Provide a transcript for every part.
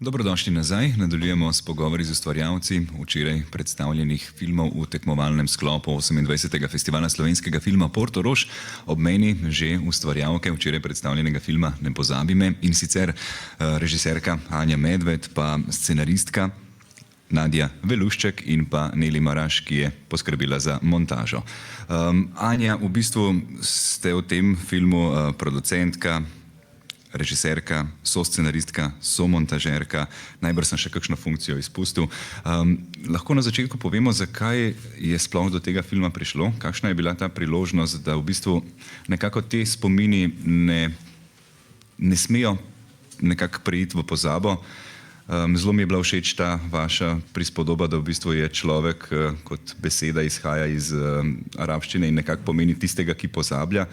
Dobrodošli nazaj. Nadaljujemo s pogovori z ustvarjalci včeraj predstavljenih filmov v tekmovalnem sklopu 28. festivala slovenskega filma Portorož. Ob meni že ustvarjalke včeraj predstavljenega filma Ne pozabi me, in sicer režiserka Anja Medved, pa scenaristka Nadja Velušček in pa Neli Maraš, ki je poskrbela za montažo. Anja, v bistvu ste v tem filmu producentka, režiserka, soscenaristka, somontažerka, najbrž sem še kakšno funkcijo izpustil. Lahko na začetku povemo, zakaj je sploh do tega filma prišlo, kakšna je bila ta priložnost, da v bistvu nekako te spomini ne smejo nekako preiti v pozabo. Zelo mi je bila všeč ta vaša prispodoba, da v bistvu je človek, kot beseda izhaja iz arabščine in nekako pomeni tistega, ki pozablja.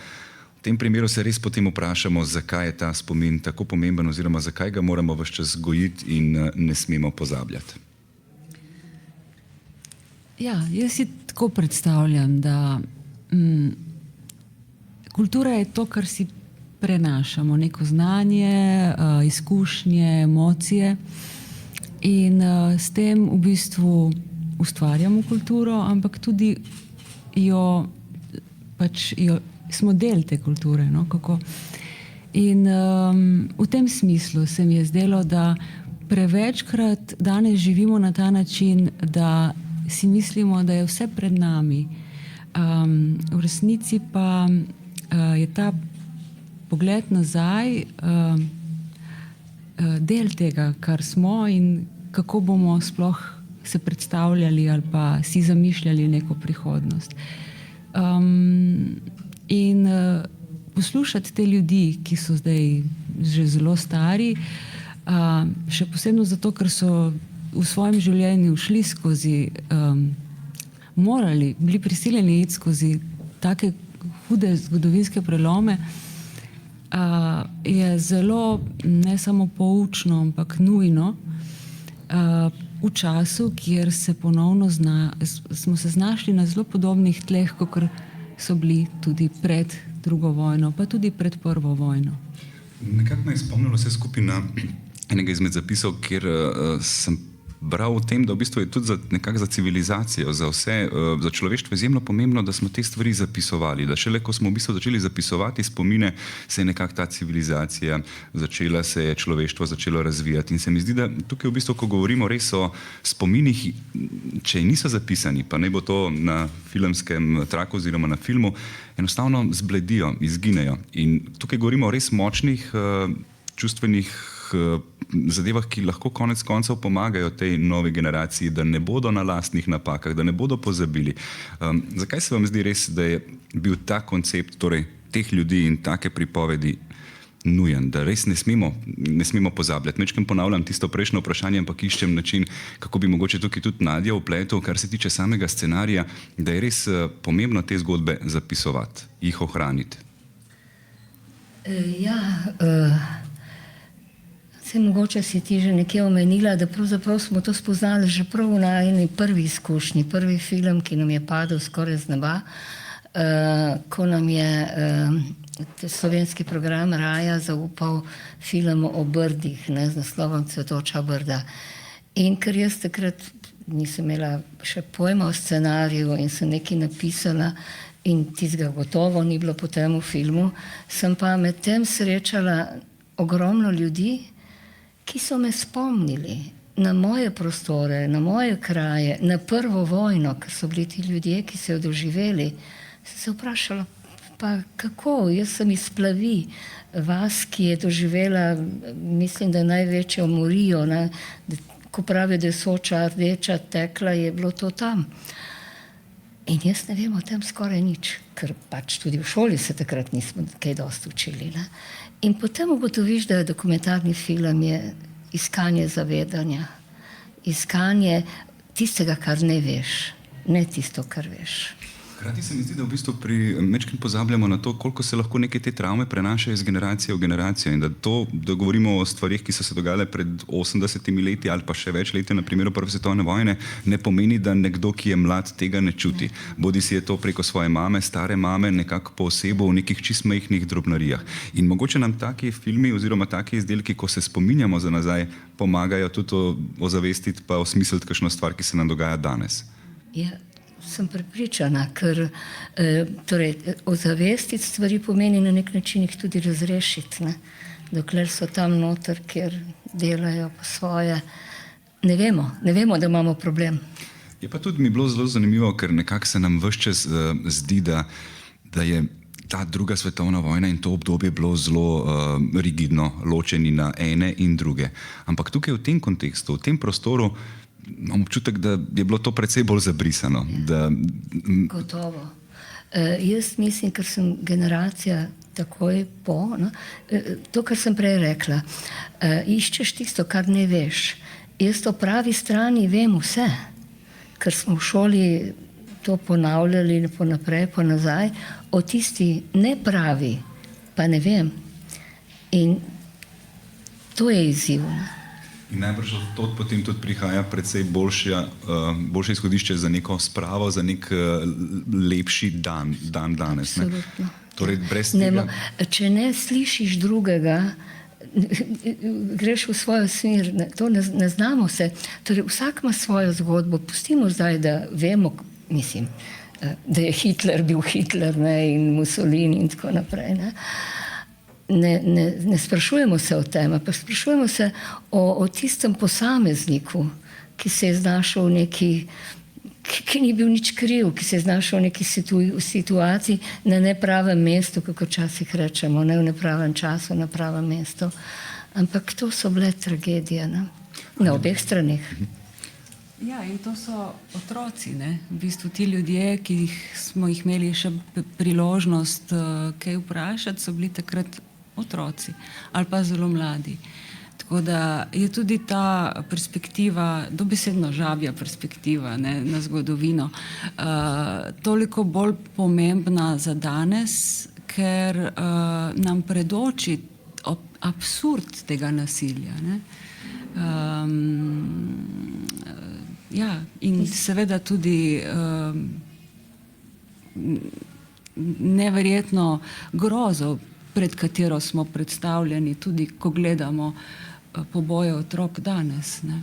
V tem primeru se res potem vprašamo, zakaj je ta spomin tako pomemben oziroma zakaj ga moramo ves čas gojiti in ne smemo pozabljati. Ja, jaz si tako predstavljam, da kultura je to, kar si prenašamo, neko znanje, izkušnje, emocije in s tem v bistvu ustvarjamo kulturo, ampak tudi smo del te kulture. No? In v tem smislu se mi je zdelo, da prevečkrat danes živimo na ta način, da si mislimo, da je vse pred nami. V resnici pa je ta pogled nazaj del tega, kar smo in kako bomo sploh se predstavljali ali pa si zamišljali neko prihodnost. In poslušati te ljudi, ki so zdaj že zelo stari, še posebno zato, ker so v svojem življenju šli skozi, bili prisiljeni iti skozi take hude zgodovinske prelome, je zelo ne samo poučno, ampak nujno v času, kjer se ponovno smo se znašli na zelo podobnih tleh, kot so bili tudi pred drugo vojno, pa tudi pred prvo vojno. Nekako me je spomnilo vse skupaj na enega izmed zapisov, kjer sem bral o tem, da v bistvu je tudi nekako za civilizacijo, za vse, za človeštvo izjemno pomembno, da smo te stvari zapisovali, da šele ko smo v bistvu začeli zapisovati spomine, se je nekako ta civilizacija začela, se je človeštvo začelo razvijati. In se mi zdi, da tukaj v bistvu, ko govorimo res o spominih, če niso zapisani, pa ne bo to na filmskem traku oziroma na filmu, enostavno zbledijo, izginejo. In tukaj govorimo o res močnih čustvenih zadevah, ki lahko konec koncev pomagajo tej novi generaciji, da ne bodo na lastnih napakah, da ne bodo pozabili. Zakaj se vam zdi res, da je bil ta koncept, torej teh ljudi in take pripovedi nujen, da res ne smemo pozabljati? Mečkam ponavljam tisto prejšnjo vprašanje, ampak iščem način, kako bi mogoče tukaj tudi Nadja vpletel, kar se tiče samega scenarija, da je res pomembno te zgodbe zapisovati, jih ohraniti. Mogoče si ti že nekje omenila, da pravzaprav smo to spoznali že prav na eni prvi izkušnji, prvi film, ki nam je padel skoraj z neba, ko nam je slovenski program Raja zaupal film o brdih, z naslovom Cvetoča brda. In ker jaz takrat nisem imela še pojma o scenariju in sem nekaj napisala in tistega gotovo ni bilo po tem filmu, sem pa med tem srečala ogromno ljudi, ki so me spomnili na moje prostore, na moje kraje, na prvo vojno, ker so bili ti ljudje, ki so jo doživeli. Sem se vprašala, pa kako? Jaz sem iz Plavi, vas, ki je doživela, mislim, da največjo morijo, ko pravijo, da je Soča rdeča tekla, je bilo to tam. In jaz ne vem o tem skoraj nič, ker pač tudi v šoli se takrat nismo kaj dosti učili. In potem ugotoviš, da dokumentarni film je iskanje zavedanja, iskanje tistega, kar ne veš, ne tisto, kar veš. Hkrati se mi zdi, da v bistvu mečkim pozabljamo na to, koliko se lahko neke te travme prenašajo iz generacije v generacijo in da govorimo o stvarih, ki so se dogajale pred 80 leti ali pa še več leti, na primeru Prve svetovne vojne, ne pomeni, da nekdo, ki je mlad, tega ne čuti. Bodi si je to preko svoje mame, stare mame, nekako poosebo v nekih čist majhnih drobnarijah. In mogoče nam taki filmi oziroma taki izdelki, ko se spominjamo za nazaj, pomagajo tudi ozavestiti pa osmisliti kakšno stvar, ki se nam dogaja danes. Ja. Sem prepričana, ker torej, ozavestiti stvari pomeni na nek način jih tudi razrešiti, ne? Dokler so tam noter, kjer delajo po svoje. Ne vemo, da imamo problem. Je pa tudi mi bilo zelo zanimivo, ker nekako se nam ves čas zdi, da je ta druga svetovna vojna in to obdobje bilo zelo rigidno, ločeni na ene in druge. Ampak tukaj v tem kontekstu, v tem prostoru, imam občutek, da je bilo to precej bolj zabrisano. Gotovo. Jaz mislim, ker sem generacija takoj po, no, to, kar sem prej rekla, iščeš tisto, kar ne veš. Jaz o pravi strani vem vse, ker smo v šoli to ponavljali ponaprej, ponazaj, o tisti nepravi pa ne vem. In to je izziv. In najbrž od tod potem tudi prihaja precej boljše izhodišče za neko spravo, za nek lepši dan danes. Absolutno. Torej, brez tega... Če ne slišiš drugega, greš v svojo smer. To ne znamo se. Torej, vsak ima svojo zgodbo. Pustimo zdaj, da vemo, mislim, da je Hitler bil Hitler, ne, in Mussolini in tako naprej. Ne sprašujemo se o tem, pa sprašujemo se o tistem posamezniku, ki se je znašel v neki, ki ni bil nič kriv, ki se je znašel v neki situaciji na nepravem mestu, kako včasih rečemo, ne v nepravem času, na pravem mestu. Ampak to so bile tragedije, ne? Na obeh stranih. Ja, in to so otroci, ne? V bistvu ti ljudje, ki smo jih imeli še priložnost kaj vprašati, so bili takrat otroci ali pa zelo mladi. Tako da je tudi ta perspektiva, dobesedno žabja perspektiva, ne, na zgodovino, toliko bolj pomembna za danes, ker nam predoči absurd tega nasilja. Ne. Ja, in seveda tudi neverjetno grozo, pred katero smo predstavljeni, tudi ko gledamo poboje otrok danes. Ne.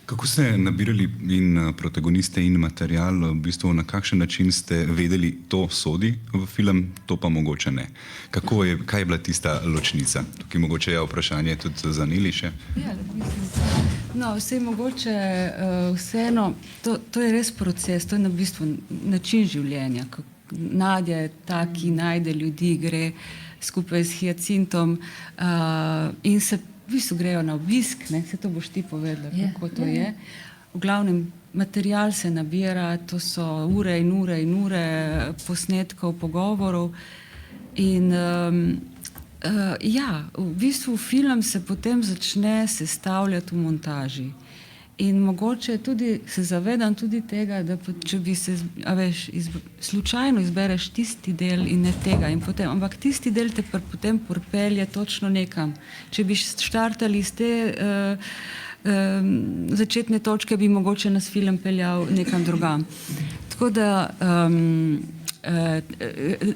Kako ste nabirali in protagoniste in material, v bistvu na kakšen način ste vedeli, to sodi v film, to pa mogoče ne? Kaj je bila tista ločnica? Tukaj mogoče je vprašanje tudi za Neli še. Ja, no, vse mogoče vseeno, to je res proces, to je na bistvu način življenja. Nadja je ta, ki najde ljudi, gre skupaj s Hyacintom in se v bistvu grejo na obisk, ne? Se to boš ti povedala, kako to je. V glavnem, material se nabira, to so ure in ure in ure posnetkov, pogovorov in ja, v bistvu film se potem začne sestavljati v montaži. In mogoče tudi se zavedam tudi tega, da če bi se, slučajno izbereš tisti del in ne tega, in potem, ampak tisti del te potem propelje točno nekam. Če bi štartali iz te začetne točke, bi mogoče nas film peljal nekam drugam. Tako da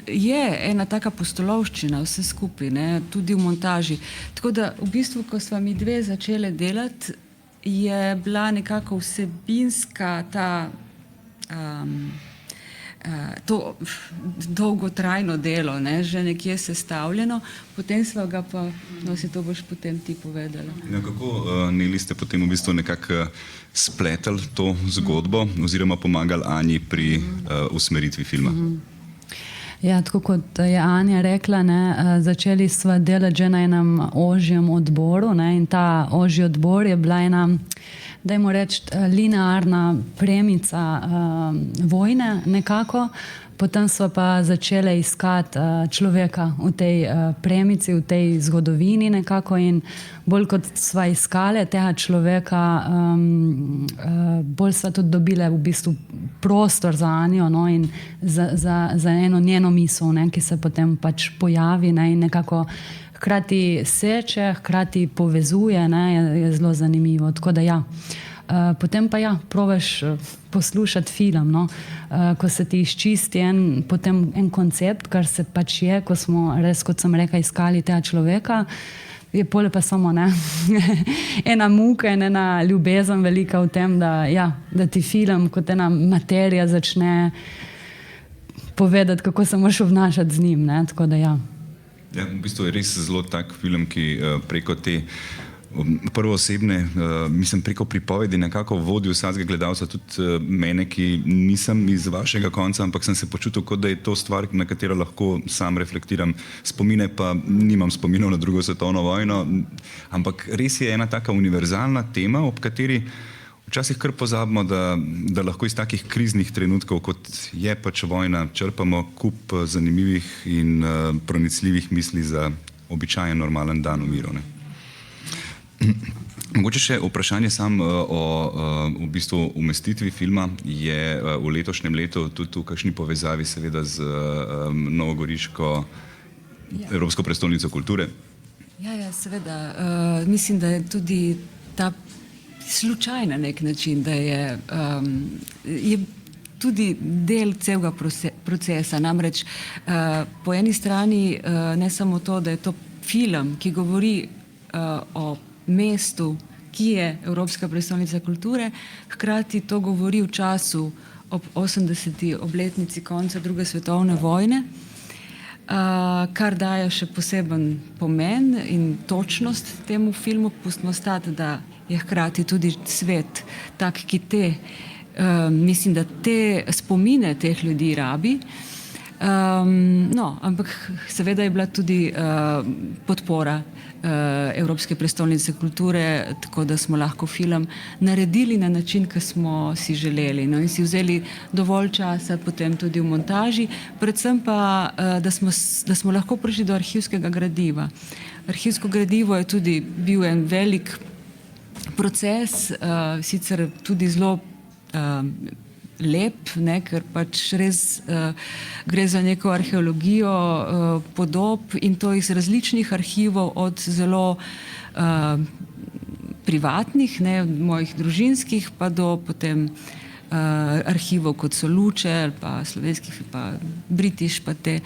je ena taka pustolovščina vse skupaj, ne, tudi v montaži. Tako da v bistvu, ko sva mi dve začele delati, je bila nekako vsebinska to dolgotrajno delo, ne, že nekje sestavljeno, potem sva ga pa, no, si to boš potem ti povedala. Ja, kako, Neli, ste potem v bistvu nekako spletali to zgodbo oziroma pomagali Anji pri usmeritvi filma? Ja, tako kot je Anja rekla, ne, začeli sva delati že na enem ožjem odboru, ne, in ta ožji odbor je bila ena, dajmo reči, linearna premica vojne nekako, Potem smo pa začeli iskati človeka v tej premici, v tej zgodovini nekako in bolj kot sva iskali tega človeka, bolj sva tudi dobile v bistvu prostor za Anjo, no, in za eno njeno misel, ne, ki se potem pač pojavi, ne, in nekako hkrati seče, hkrati povezuje, ne, je zelo zanimivo. Tako da ja. Potem pa ja, probaš poslušati film, no. Ko se ti izčisti potem en koncept, kar se pač je, ko smo res, kot sem rekla, iskali tega človeka, je pole pa samo ne. Ena muka in ena ljubezen velika v tem, da ti film kot ena materija začne povedati, kako se moraš obnašati z njim, ne. Tako da ja. Ja, v bistvu je res zelo tak film, ki preko te prvoosebne, mislim, preko pripovedi nekako vodi vsakega gledalca, tudi mene, ki nisem iz vašega konca, ampak sem se počutil, kot da je to stvar, na katero lahko sam reflektiram. Spomine pa nimam spominov na drugo svetovno vojno, ampak res je ena taka univerzalna tema, ob kateri včasih kar pozabimo, da lahko iz takih kriznih trenutkov, kot je pač vojna, črpamo kup zanimivih in pronicljivih misli za običajen normalen dan v miru, ne. Mogoče še vprašanje sam o v bistvu umestitvi filma je v letošnjem letu tudi v kakšni povezavi seveda z novogoriško Evropsko prestolnico kulture. Ja, seveda. Mislim, da je tudi ta slučaj na nek način, da je tudi del celega procesa. Namreč po eni strani ne samo to, da je to film, ki govori o mestu, ki je Evropska prestolnica kulture, hkrati to govori v času ob 80. obletnici konca druge svetovne vojne, kar daje še poseben pomen in točnost temu filmu. Pustimo stati, da je hkrati tudi svet tak, ki mislim, da te spomine teh ljudi rabi. Ampak seveda je bila tudi podpora Evropske prestolnice kulture, tako da smo lahko film naredili na način, ki smo si želeli. No, in si vzeli dovolj časa potem tudi v montaži, predvsem pa, da smo lahko prišli do arhivskega gradiva. Arhivsko gradivo je tudi bil en velik proces, sicer tudi zelo lep, ne, ker pač res gre za neko arheologijo podob in to iz različnih arhivov, od zelo privatnih, ne, mojih družinskih, pa do potem arhivov, kot so Luče, ali pa slovenskih, pa British, pa te.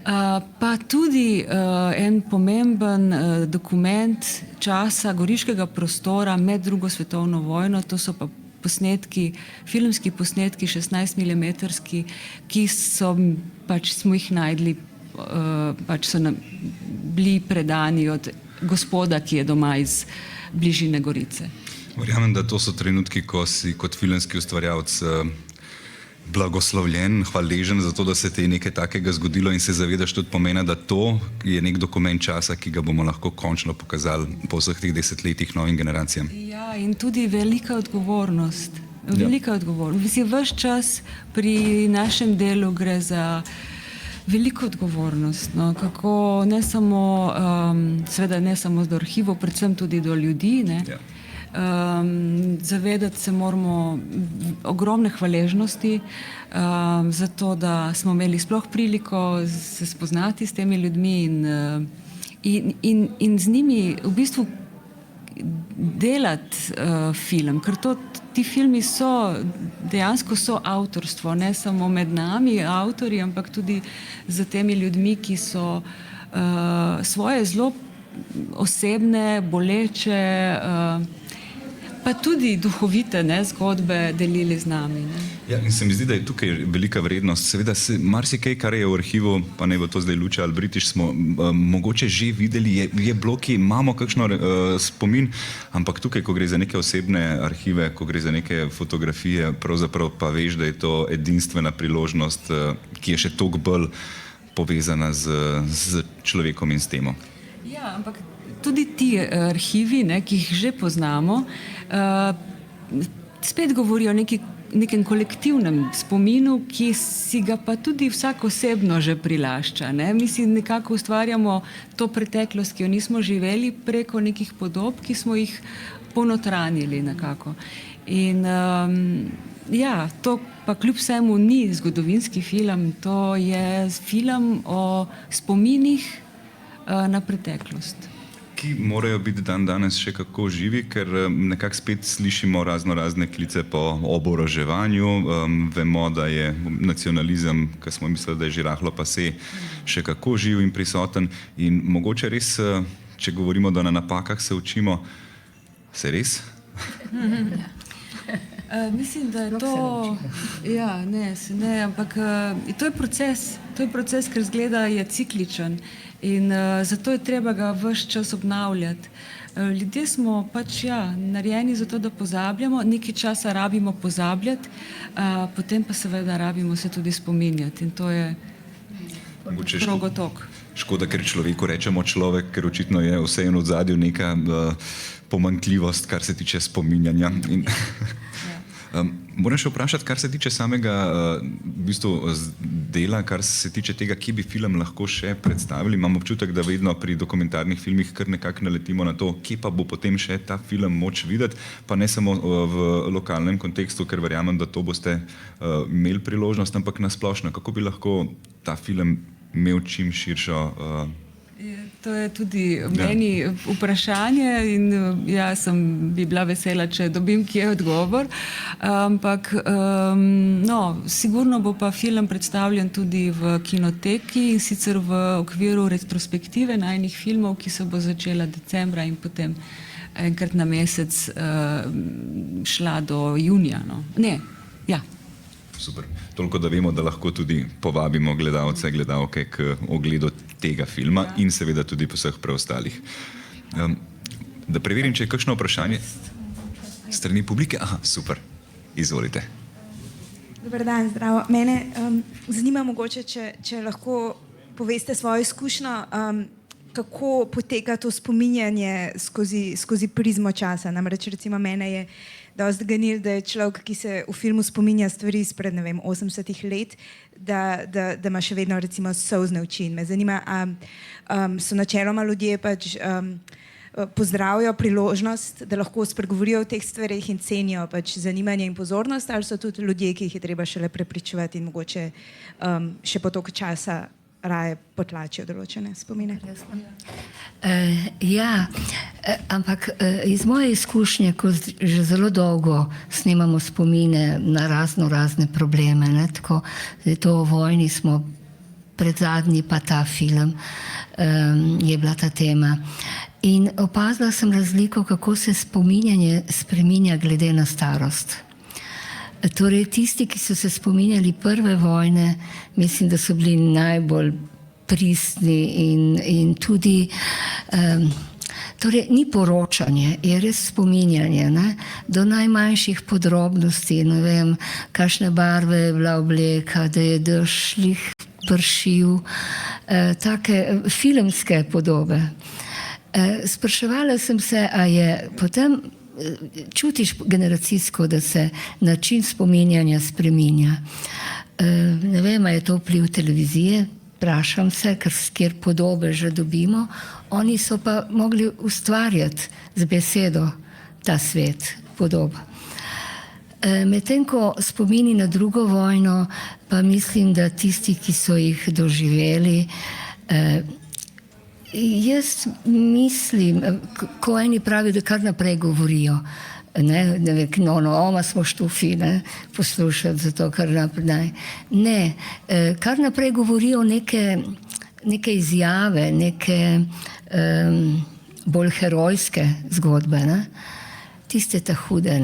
Pa tudi en pomemben dokument časa goriškega prostora med drugo svetovno vojno, to so pa posnetki, filmski posnetki 16-milimetrski, ki smo jih najdli, pač so nam bili predani od gospoda, ki je doma iz bližine Gorice. Verjamem, da to so trenutki, ko si kot filmski ustvarjalec blagoslovljen, hvaležen za to, da se ti je nekaj takega zgodilo in se zavedaš tudi pomena, da to je nek dokument časa, ki ga bomo lahko končno pokazali po vseh teh desetletjih novim generacijam. Ja, in tudi velika odgovornost. Velika odgovornost. Mislim, ves čas pri našem delu gre za veliko odgovornost, no, kako ne samo, seveda ne samo do arhivov, predvsem tudi do ljudi, ne. Ja. Zavedati se moramo ogromne hvaležnosti za to, da smo imeli sploh priliko se spoznati s temi ljudmi in z njimi v bistvu delati film, ker ti filmi dejansko so avtorstvo, ne samo med nami avtorji, ampak tudi za temi ljudmi, ki so svoje zelo osebne, boleče, pa tudi duhovite, ne, zgodbe delili z nami. Ne. Ja, in se mi zdi, da je tukaj velika vrednost. Seveda marsikaj, kar je v arhivu, pa ne bo to zdaj Luče ali British, smo mogoče že videli, je bloki, imamo kakšno spomin, ampak tukaj, ko gre za neke osebne arhive, ko gre za neke fotografije, pravzaprav pa veš, da je to edinstvena priložnost, ki je še toliko bolj povezana z človekom in s temo. Ja, ampak tudi ti arhivi, ne, ki jih že poznamo, spet govorijo o neki nekem kolektivnem spominu, ki si ga pa tudi vsak osebno že prilašča. Ne? Mi si nekako ustvarjamo to preteklost, ki jo nismo živeli, preko nekih podob, ki smo jih ponotranili nekako. In ja, to pa kljub vsemu ni zgodovinski film, to je film o spominih na preteklost. Ki morajo biti danes še kako živi, ker nekako spet slišimo razne klice po oboroževanju. Vemo, da je nacionalizem, ki smo mislili, da je že rahlo pase, še kako živ in prisoten. In mogoče res, če govorimo, da na napakah se učimo, se res? Mislim, da je to, ja, ne, ampak to je proces, ker zgleda je cikličen in zato je treba ga ves čas obnavljati. Ljudje smo pač, ja, narejeni za to, da pozabljamo, nekaj časa rabimo pozabljati, potem pa seveda rabimo se tudi spominjati in to je krogotok. Škoda, ker človeku rečemo človek, ker očitno je vseeno v zadju neka pomanjkljivost, kar se tiče spominjanja. Moram še vprašati, kar se tiče samega v bistvu dela, kar se tiče tega, kje bi film lahko še predstavili. Imam občutek, da vedno pri dokumentarnih filmih kar nekako naletimo na to, kje pa bo potem še ta film moč videti, pa ne samo v lokalnem kontekstu, ker verjamem, da to boste imeli priložnost, ampak nasplošno, kako bi lahko ta film imel čim širšo. To je tudi meni vprašanje in jaz bi bila vesela, če dobim kje odgovor, ampak sigurno bo pa film predstavljen tudi v kinoteki in sicer v okviru retrospektive najnih filmov, ki se bo začela decembra in potem enkrat na mesec šla do junija. Super. Toliko, da vemo, da lahko tudi povabimo gledalce, gledalke k ogledu tega filma in seveda tudi vseh preostalih. Da preverim, če je kakšno vprašanje strani publike. Aha, super. Izvolite. Dober dan, zdravo. Mene zanima mogoče, če lahko poveste svojo izkušnjo, kako poteka to spominjanje skozi prizmo časa. Namreč recimo mene je dosti ganil, da je človek, ki se v filmu spominja stvari izpred, 80 let, da ima še vedno recimo solzne oči. In me zanima, so načeloma ljudje pač pozdravijo priložnost, da lahko spregovorijo o teh stvarih in cenijo pač zanimanje in pozornost, ali so tudi ljudje, ki jih je treba šele prepričevati in mogoče še po toliko časa raje potlačijo določene spomine. Ampak iz moje izkušnje, ko že zelo dolgo snemamo spomine na razne probleme, tako da je to o vojni smo predzadnji, pa ta film je bila ta tema. In opazila sem razliko, kako se spominjanje spreminja glede na starost. Torej, tisti, ki so se spominjali prve vojne, mislim, da so bili najbolj pristni in tudi, torej, ni poročanje, je res spominjanje, ne? Do najmanjših podrobnosti, ne vem, kakšne barve je bila obleka, da je dež pršil, take filmske podobe. Spraševala sem se, a je potem čutiš generacijsko, da se način spominjanja spreminja. Ne vem, je to vpliv televizije, vprašam se, kjer podobe že dobimo, oni so pa mogli ustvarjati z besedo ta svet podob. Medtem ko spomini na drugo vojno, pa mislim, da tisti, ki so jih doživeli, jaz mislim, ko eni pravijo, da kar naprej govorijo, oma smo štufi, poslušati zato, kar naprej. Ne, kar naprej govorijo neke izjave, neke bolj herojske zgodbe, tiste ta hude,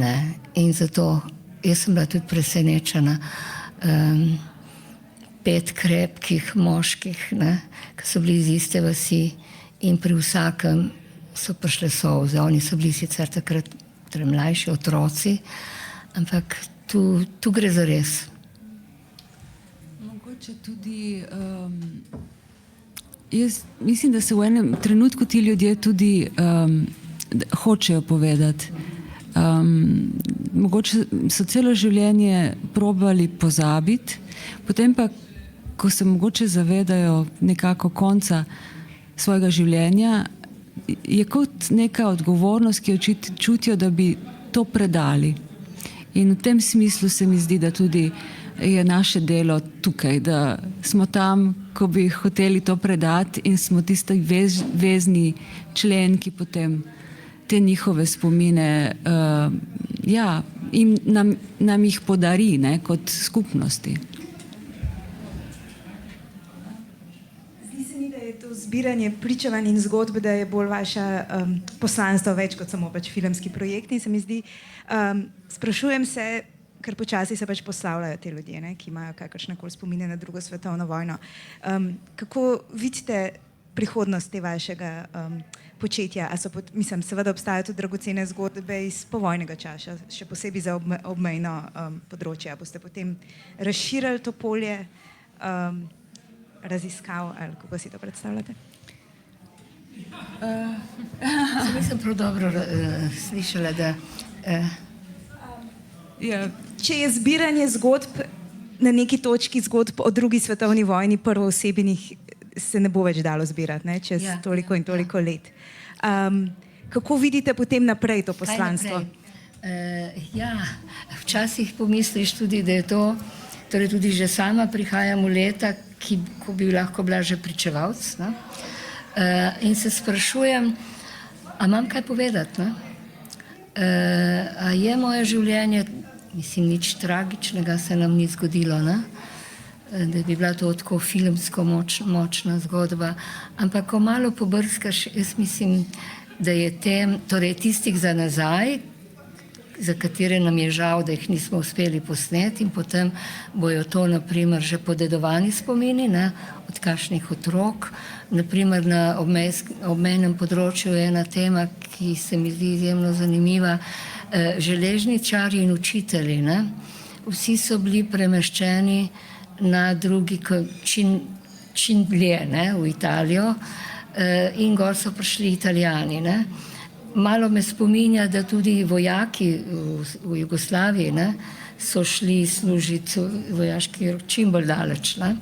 in zato jaz sem bila tudi presenečena. 5 krepkih moških, ki so bili iz iste vasi in pri vsakem so prišle solze. Oni so bili sicer takrat mlajši otroci, ampak tu gre za res. Mogoče tudi, jaz mislim, da se v enem trenutku ti ljudje tudi hočejo povedati. mogoče so celo življenje probali pozabiti, potem pa, ko se mogoče zavedajo nekako konca svojega življenja, je kot neka odgovornost, ki jo čutijo, da bi to predali. In v tem smislu se mi zdi, da tudi je naše delo tukaj, da smo tam, ko bi hoteli to predati in smo tisti vezni člen, ki potem te njihove spomine nam jih podari, ne, kot skupnosti. Zdi se mi, da je to zbiranje pričevanj in zgodb, da je bolj vaša poslanstvo več kot samo pač filmski projekt. In se mi zdi, sprašujem se, ker počasi se pač poslavljajo te ljudje, ne, ki imajo kakršnekoli spomine na drugo svetovno vojno. Kako vidite prihodnost te vašega početja? Mislim, seveda obstajajo tudi dragocene zgodbe iz povojnega časa, še posebej za obmejno področje. Boste potem razširili to polje raziskav, ali kako si to predstavljate? Nisem prav dobro slišala, da... Če je zbiranje zgodb na neki točki zgodb o drugi svetovni vojni prvoosebinih, se ne bo več dalo zbirati, ne, čez toliko in toliko let. Kako vidite potem naprej to poslanstvo? Včasih pomisliš tudi, da je to, torej tudi že sama prihajam v leta, ko bi lahko bila že pričevalc, no? In se sprašujem, a imam kaj povedati, no? A je moje življenje, mislim, nič tragičnega se nam ni zgodilo, ne? Da bi bila to tako filmsko močna zgodba, ampak ko malo pobrskaš, jaz mislim, da je torej tistih za nazaj, za katere nam je žal, da jih nismo uspeli posneti, in potem bojo to naprimer že podedovani spomini, ne, od kakšnih otrok. Naprimer na obmejnem področju je ena tema, ki se mi zdi izjemno zanimiva, železničarji in učitelji, ne. Vsi so bili premeščeni na drugi čim dlje, ne, v Italijo, in gor so prišli Italijani, ne. Malo me spominja, da tudi vojaki v Jugoslaviji, ne, so šli služiti vojaški rok čim bolj daleč, ne.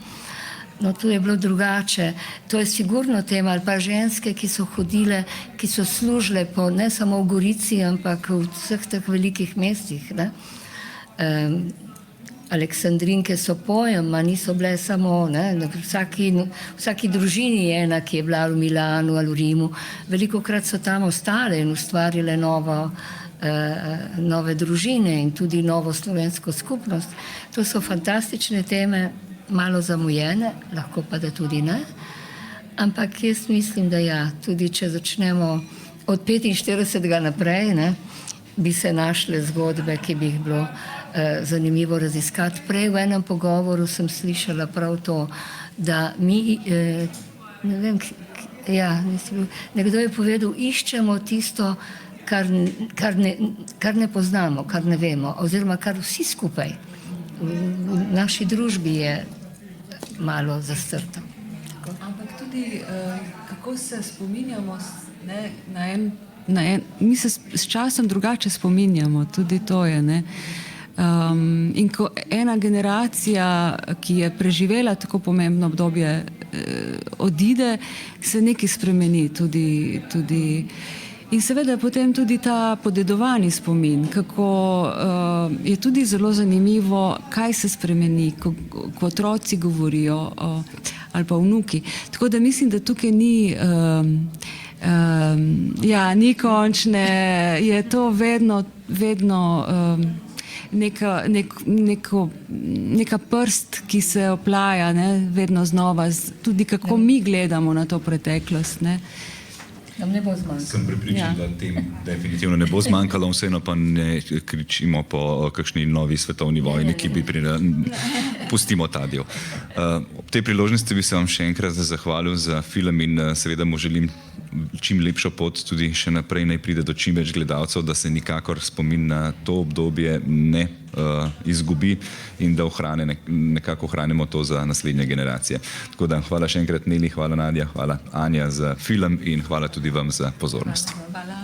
No, tu je bilo drugače. To je sigurno tema, ali pa ženske, ki so hodile, ki so služile po, ne samo v Gorici, ampak v vseh teh velikih mestih, ne. Aleksandrinke so pojem, a niso bile samo, ne, vsaki družini je ena, ki je bila v Milanu ali v Rimu. Velikokrat so tam ostale in ustvarile nove družine in tudi novo slovensko skupnost. To so fantastične teme, malo zamujene, lahko pa da tudi ne. Ampak jaz mislim, da ja, tudi če začnemo od 45. naprej, ne, bi se našle zgodbe, ki bi jih bilo zanimivo raziskati. Prej v enem pogovoru sem slišala prav to, da mi, ne vem, nekdo je povedal, iščemo tisto, kar ne poznamo, kar ne vemo, oziroma kar vsi skupaj v naši družbi je malo zastrto. Ampak tudi, kako se spominjamo, ne, mi se s časom drugače spominjamo, tudi to je, ne. In ko ena generacija, ki je preživela tako pomembno obdobje, odide, se nekaj spremeni tudi. In seveda potem tudi ta podedovani spomin, kako je tudi zelo zanimivo, kaj se spremeni, ko otroci govorijo ali pa vnuki. Tako da mislim, da tukaj ni končne, je to vedno neka prst, ki se oplaja, ne, vedno znova, tudi kako mi gledamo na to preteklost, ne. Ne bo zmanjkalo. Sem prepričan, da tem definitivno ne bo zmanjkalo, vseeno pa ne kričimo po kakšni novi svetovni vojni, ki bi pustimo ta del. Ob tej priložnosti bi se vam še enkrat zahvalil za film in seveda mu želim čim lepšo pot tudi še naprej, naj pride do čim več gledalcev, da se nikakor spomin na to obdobje ne izgubi in da nekako ohranimo to za naslednje generacije. Tako da hvala še enkrat Neli, hvala Nadja, hvala Anja za film in hvala tudi vam za pozornost. Hvala.